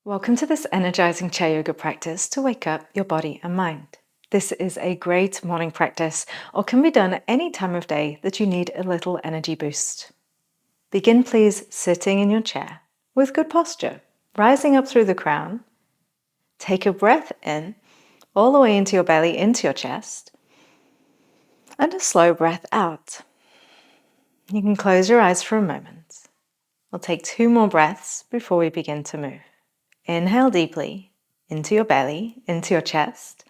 Welcome to this energizing chair yoga practice to wake up your body and mind. This is a great morning practice or can be done at any time of day that you need a little energy boost. Begin please sitting in your chair with good posture, rising up through the crown. Take a breath in all the way into your belly, into your chest, and a slow breath out. You can close your eyes for a moment. We'll take 2 more breaths before we begin to move. Inhale deeply into your belly, into your chest.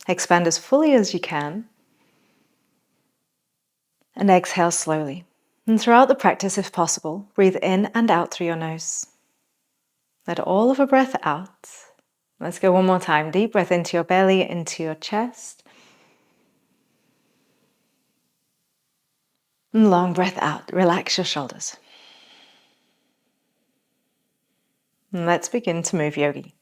Expand as fully as you can. And exhale slowly. And throughout the practice, if possible, breathe in and out through your nose. Let all of a breath out. Let's go one more time. Deep breath into your belly, into your chest. And long breath out. Relax your shoulders. And let's begin to move yogi.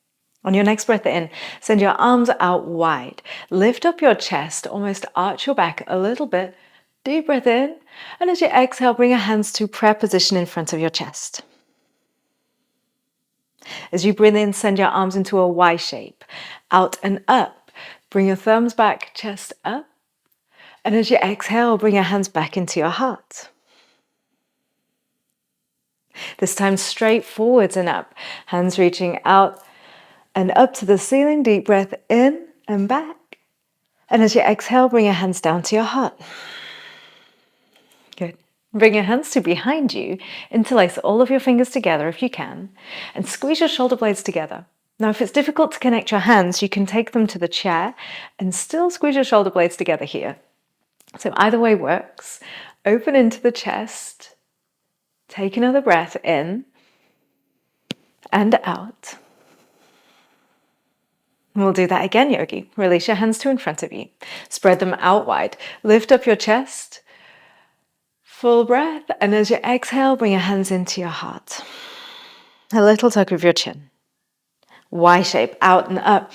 On your next breath in, send your arms out wide. Lift up your chest, almost arch your back a little bit. Deep breath in, and as you exhale, bring your hands to prayer position in front of your chest. As you breathe in, send your arms into a Y shape, out and up. Bring your thumbs back, chest up. And as you exhale, bring your hands back into your heart. This time straight forwards and up, hands reaching out and up to the ceiling. Deep breath in and back. And as you exhale, bring your hands down to your heart. Good. Bring your hands to behind you. Interlace all of your fingers together if you can. And squeeze your shoulder blades together. Now, if it's difficult to connect your hands, you can take them to the chair and still squeeze your shoulder blades together here. So either way works. Open into the chest. Take another breath in and out. We'll do that again, yogi. Release your hands to in front of you. Spread them out wide. Lift up your chest. Full breath. And as you exhale, bring your hands into your heart. A little tuck of your chin. Y shape, out and up.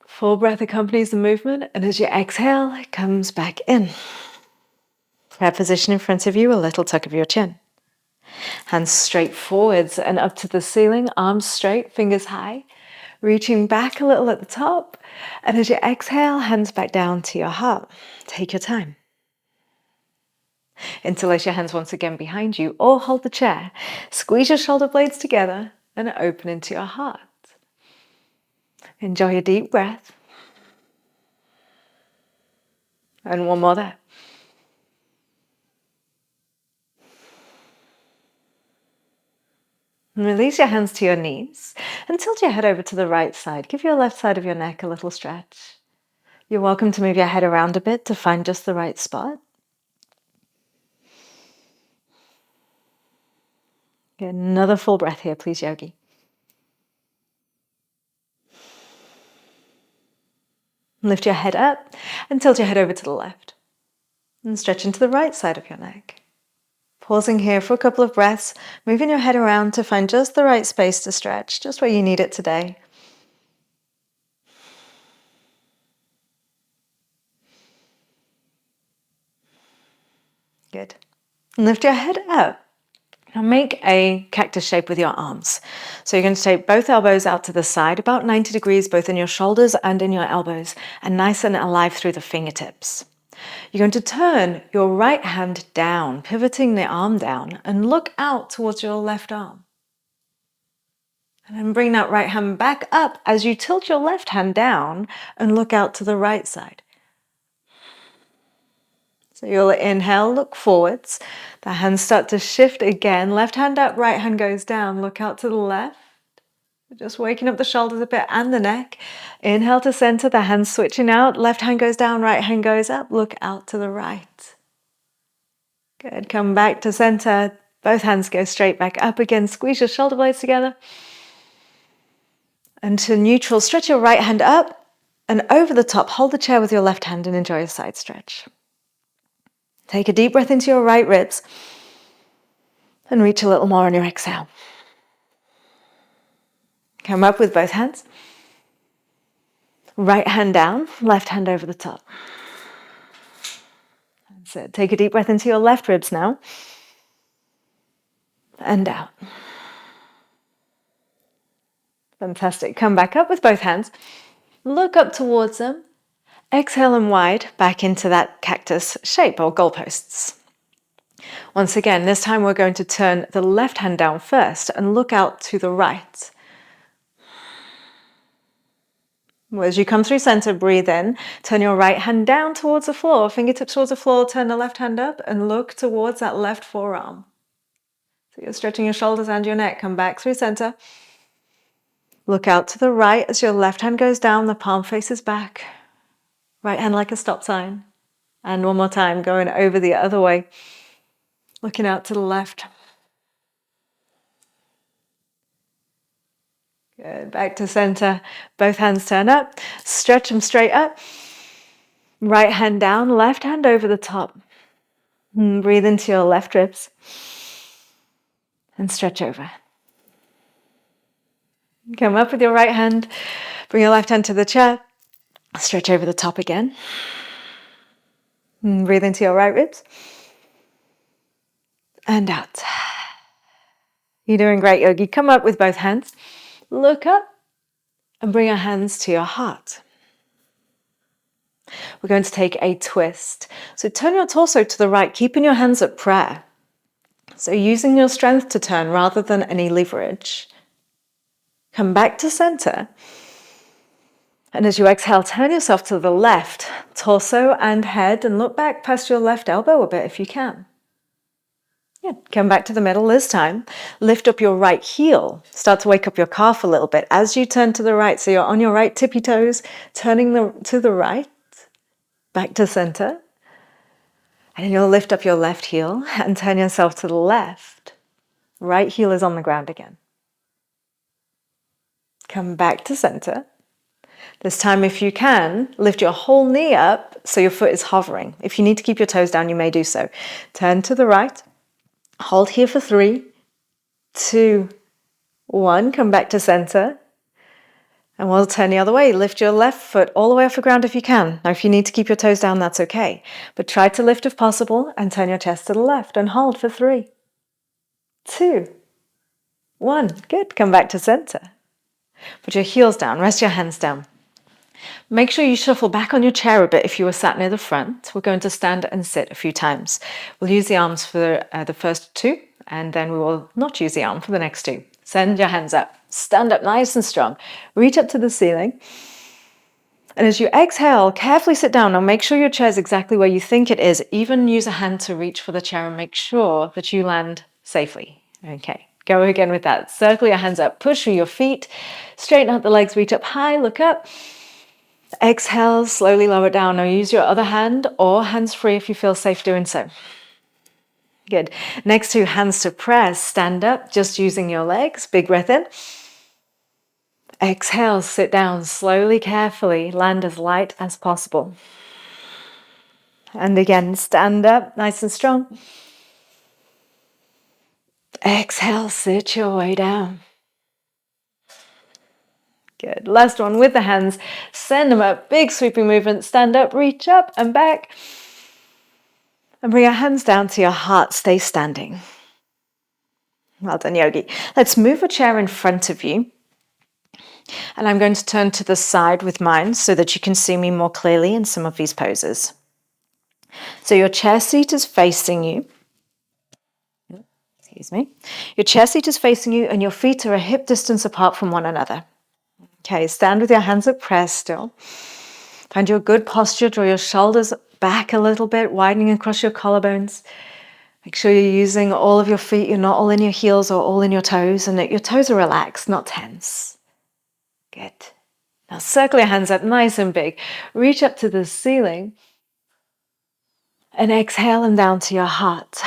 Full breath accompanies the movement. And as you exhale, it comes back in. Prayer position in front of you, a little tuck of your chin. Hands straight forwards and up to the ceiling, arms straight, fingers high. Reaching back a little at the top. And as you exhale, hands back down to your heart. Take your time. Interlace your hands once again behind you or hold the chair. Squeeze your shoulder blades together and open into your heart. Enjoy a deep breath. And one more there. And release your hands to your knees and tilt your head over to the right side. Give your left side of your neck a little stretch. You're welcome to move your head around a bit to find just the right spot. Get another full breath here, please, yogi. Lift your head up and tilt your head over to the left. And stretch into the right side of your neck. Pausing here for a couple of breaths, moving your head around to find just the right space to stretch, just where you need it today. Good. Lift your head up. Now make a cactus shape with your arms. So you're going to take both elbows out to the side, about 90 degrees, both in your shoulders and in your elbows, and nice and alive through the fingertips. You're going to turn your right hand down, pivoting the arm down, and look out towards your left arm. And then bring that right hand back up as you tilt your left hand down and look out to the right side. So you'll inhale, look forwards. The hands start to shift again. Left hand up, right hand goes down. Look out to the left. Just waking up the shoulders a bit and the neck. Inhale to center, the hands switching out. Left hand goes down, right hand goes up. Look out to the right. Good. Come back to center. Both hands go straight back up again. Squeeze your shoulder blades together. And to neutral, stretch your right hand up and over the top. Hold the chair with your left hand and enjoy a side stretch. Take a deep breath into your right ribs and reach a little more on your exhale. Come up with both hands. Right hand down, left hand over the top. That's it. Take a deep breath into your left ribs now. And out. Fantastic. Come back up with both hands. Look up towards them. Exhale and wide back into that cactus shape or goalposts. Once again, this time we're going to turn the left hand down first and look out to the right. As you come through center, breathe in. Turn your right hand down towards the floor, fingertips towards the floor, turn the left hand up and look towards that left forearm. So you're stretching your shoulders and your neck. Come back through center. Look out to the right as your left hand goes down, the palm faces back. Right hand like a stop sign. And one more time, going over the other way. Looking out to the left. Good. Back to center. Both hands turn up. Stretch them straight up. Right hand down, left hand over the top. Breathe into your left ribs. And stretch over. Come up with your right hand. Bring your left hand to the chair. Stretch over the top again. Breathe into your right ribs. And out. You're doing great, yogi. Come up with both hands. Look up and bring your hands to your heart. We're going to take a twist. So turn your torso to the right, keeping your hands at prayer. So using your strength to turn rather than any leverage. Come back to center. And as you exhale, turn yourself to the left, torso and head, and look back past your left elbow a bit if you can. Yeah, come back to the middle this time. Lift up your right heel. Start to wake up your calf a little bit as you turn to the right. So you're on your right tippy toes, turning to the right, back to center. And you'll lift up your left heel and turn yourself to the left. Right heel is on the ground again. Come back to center. This time, if you can, lift your whole knee up so your foot is hovering. If you need to keep your toes down, you may do so. Turn to the right. Hold here for 3, 2, 1. Come back to center. And we'll turn the other way. Lift your left foot all the way off the ground if you can. Now, if you need to keep your toes down, that's okay. But try to lift if possible and turn your chest to the left and hold for 3, 2, 1. Good. Come back to center. Put your heels down. Rest your hands down. Make sure you shuffle back on your chair a bit if you were sat near the front. We're going to stand and sit a few times. We'll use the arms for the first 2, and then we will not use the arm for the next 2. Send your hands up. Stand up nice and strong. Reach up to the ceiling. And as you exhale, carefully sit down. Now make sure your chair is exactly where you think it is. Even use a hand to reach for the chair and make sure that you land safely. Okay, go again with that. Circle your hands up. Push through your feet. Straighten out the legs. Reach up high. Look up. Exhale, slowly lower down. Now use your other hand or hands free if you feel safe doing so. Good. Next 2 hands to press. Stand up, just using your legs. Big breath in. Exhale, sit down slowly, carefully. Land as light as possible. And again, stand up, nice and strong. Exhale, sit your way down. Good. Last one with the hands. Send them up. Big sweeping movement. Stand up, reach up and back. And bring your hands down to your heart. Stay standing. Well done, yogi. Let's move a chair in front of you. And I'm going to turn to the side with mine so that you can see me more clearly in some of these poses. So your chair seat is facing you. Excuse me. Your chair seat is facing you and your feet are a hip distance apart from one another. Okay, stand with your hands at prayer still. Find your good posture. Draw your shoulders back a little bit, widening across your collarbones. Make sure you're using all of your feet. You're not all in your heels or all in your toes, and that your toes are relaxed, not tense. Good. Now circle your hands up nice and big. Reach up to the ceiling. And exhale and down to your heart.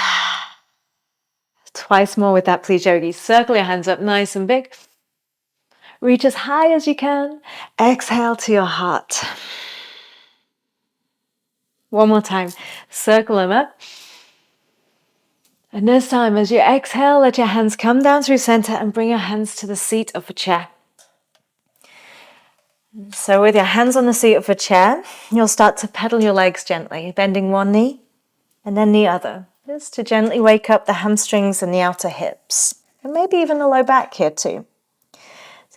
Twice more with that, please, yogi. Circle your hands up nice and big. Reach as high as you can. Exhale to your heart. One more time. Circle them up. And this time, as you exhale, let your hands come down through center and bring your hands to the seat of a chair. So with your hands on the seat of a chair, you'll start to pedal your legs gently, bending one knee and then the other, just to gently wake up the hamstrings and the outer hips, and maybe even the low back here too.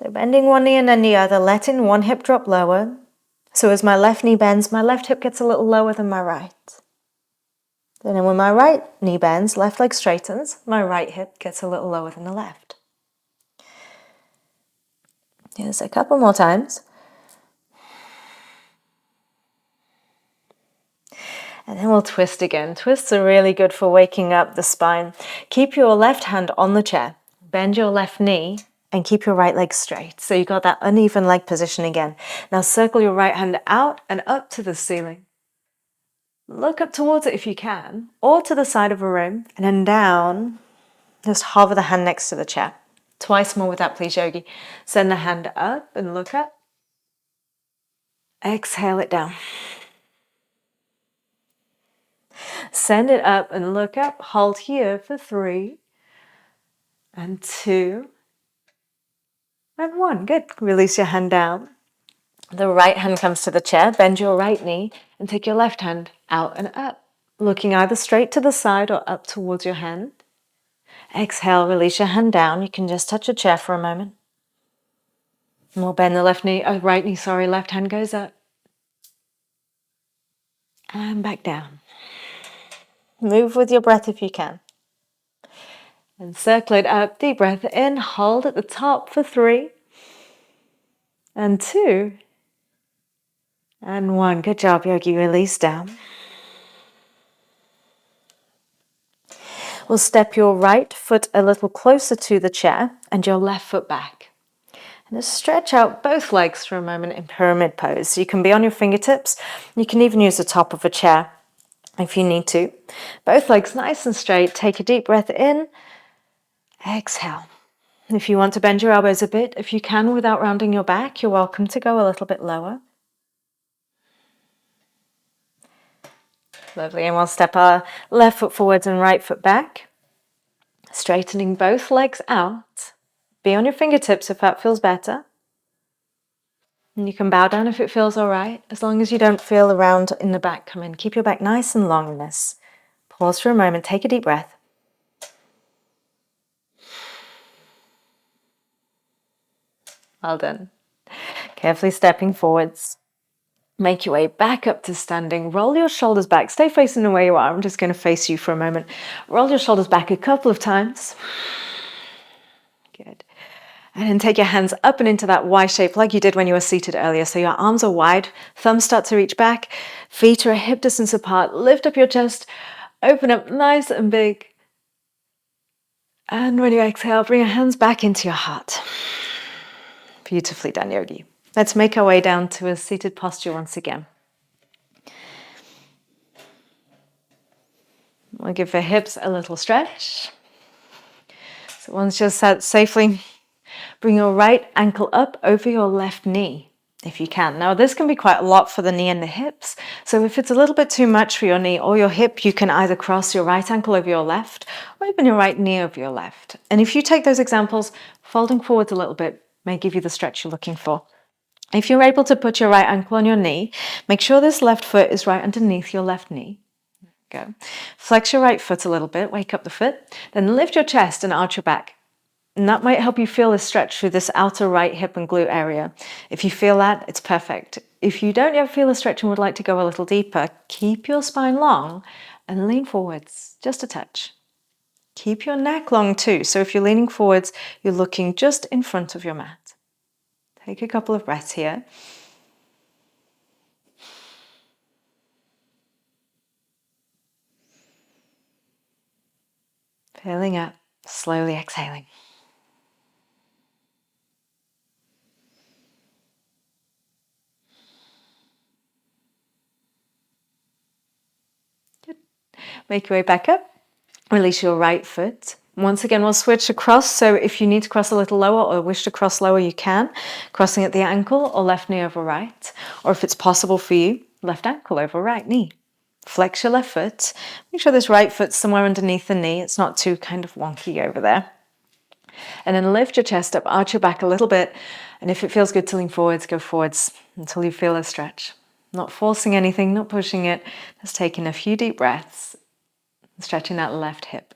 So bending one knee and then the other, letting one hip drop lower. So as my left knee bends, my left hip gets a little lower than my right. Then when my right knee bends, left leg straightens, my right hip gets a little lower than the left. Here's a couple more times. And then we'll twist again. Twists are really good for waking up the spine. Keep your left hand on the chair, bend your left knee, and keep your right leg straight. So you got that uneven leg position again. Now circle your right hand out and up to the ceiling. Look up towards it if you can, or to the side of a room, and then down. Just hover the hand next to the chair. Twice more with that, please, yogi. Send the hand up and look up. Exhale it down. Send it up and look up. Hold here for 3 and 2 and 1. Good. Release your hand down. The right hand comes to the chair. Bend your right knee and take your left hand out and up, looking either straight to the side or up towards your hand. Exhale, release your hand down. You can just touch your chair for a moment. And we'll bend the left hand goes up. And back down. Move with your breath if you can. And circle it up. Deep breath in. Hold at the top for 3 and 2 and 1. Good job, yogi. Release down. We'll step your right foot a little closer to the chair and your left foot back. And just stretch out both legs for a moment in pyramid pose. You can be on your fingertips. You can even use the top of a chair if you need to. Both legs nice and straight. Take a deep breath in. Exhale. If you want to bend your elbows a bit, if you can without rounding your back, you're welcome to go a little bit lower. Lovely. And we'll step our left foot forwards and right foot back. Straightening both legs out. Be on your fingertips if that feels better. And you can bow down if it feels all right, as long as you don't feel the round in the back come in. Keep your back nice and long in this. Pause for a moment, take a deep breath. Well done. Carefully stepping forwards. Make your way back up to standing. Roll your shoulders back. Stay facing the way you are. I'm just going to face you for a moment. Roll your shoulders back a couple of times. Good. And then take your hands up and into that Y shape like you did when you were seated earlier. So your arms are wide, thumbs start to reach back, feet are a hip distance apart. Lift up your chest, open up nice and big. And when you exhale, bring your hands back into your heart. Beautifully done, yogi. Let's make our way down to a seated posture once again. We'll give the hips a little stretch. So once you're sat safely, bring your right ankle up over your left knee, if you can. Now, this can be quite a lot for the knee and the hips. So if it's a little bit too much for your knee or your hip, you can either cross your right ankle over your left or even your right knee over your left. And if you take those examples, folding forwards a little bit may give you the stretch you're looking for. If you're able to put your right ankle on your knee, make sure this left foot is right underneath your left knee. Go. Flex your right foot a little bit, wake up the foot, then lift your chest and arch your back. And that might help you feel a stretch through this outer right hip and glute area. If you feel that, it's perfect. If you don't yet feel a stretch and would like to go a little deeper, keep your spine long and lean forwards, just a touch. Keep your neck long too. So if you're leaning forwards, you're looking just in front of your mat. Take a couple of breaths here. Filling up, slowly exhaling. Good. Make your way back up. Release your right foot. Once again, we'll switch across. So if you need to cross a little lower or wish to cross lower, you can. Crossing at the ankle or left knee over right. Or if it's possible for you, left ankle over right knee. Flex your left foot. Make sure this right foot's somewhere underneath the knee. It's not too kind of wonky over there. And then lift your chest up, arch your back a little bit. And if it feels good to lean forwards, go forwards until you feel a stretch. Not forcing anything, not pushing it. Just taking a few deep breaths. Stretching that left hip.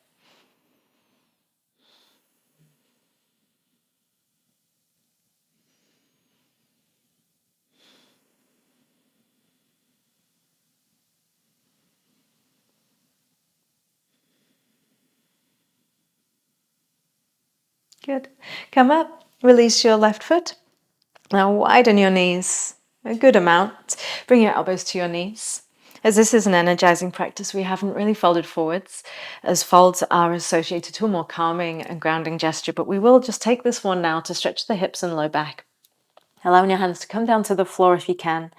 Good. Come up, release your left foot. Now widen your knees a good amount. Bring your elbows to your knees. As this is an energizing practice, we haven't really folded forwards, as folds are associated to a more calming and grounding gesture, but we will just take this one now to stretch the hips and low back. Allowing your hands to come down to the floor if you can.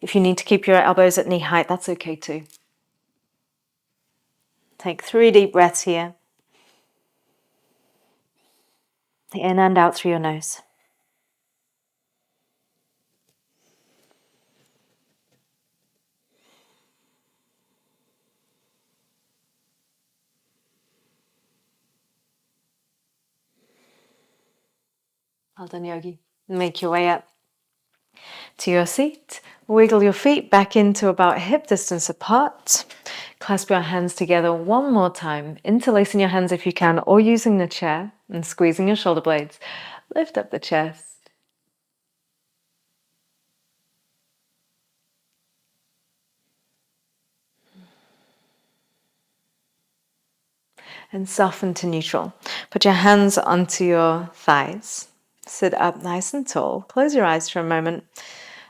If you need to keep your elbows at knee height, that's okay too. Take 3 deep breaths here. In and out through your nose. Well done, yogi. Make your way up to your seat. Wiggle your feet back into about hip distance apart. Clasp your hands together one more time, interlacing your hands if you can, or using the chair and squeezing your shoulder blades. Lift up the chest. And soften to neutral. Put your hands onto your thighs. Sit up nice and tall. Close your eyes for a moment.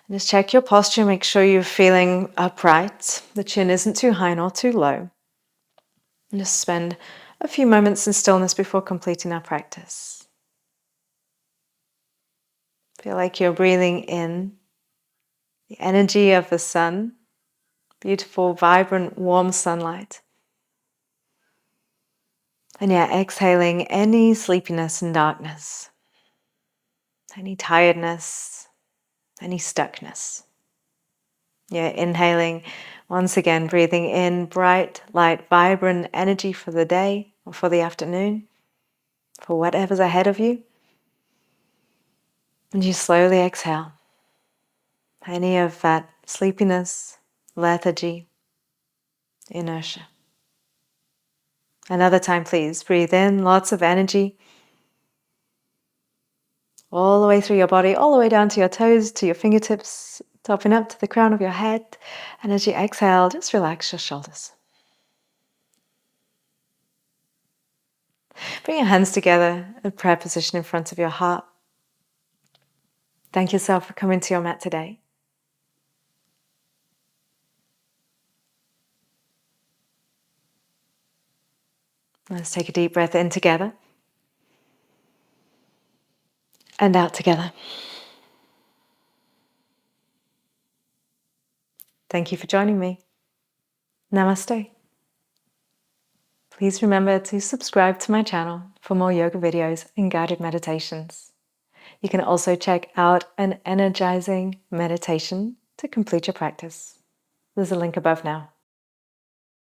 And just check your posture. Make sure you're feeling upright. The chin isn't too high nor too low. And just spend a few moments in stillness before completing our practice. Feel like you're breathing in the energy of the sun, beautiful, vibrant, warm sunlight. And yeah, exhaling any sleepiness and darkness, any tiredness, any stuckness. Yeah, inhaling, once again, breathing in bright, light, vibrant energy for the day or for the afternoon, for whatever's ahead of you. And you slowly exhale any of that sleepiness, lethargy, inertia. Another time, please. Breathe in, lots of energy. All the way through your body, all the way down to your toes, to your fingertips, topping up to the crown of your head. And as you exhale, just relax your shoulders. Bring your hands together in prayer position in front of your heart. Thank yourself for coming to your mat today. Let's take a deep breath in together and out together. Thank you for joining me. Namaste. Please remember to subscribe to my channel for more yoga videos and guided meditations. You can also check out an energizing meditation to complete your practice. There's a link above now.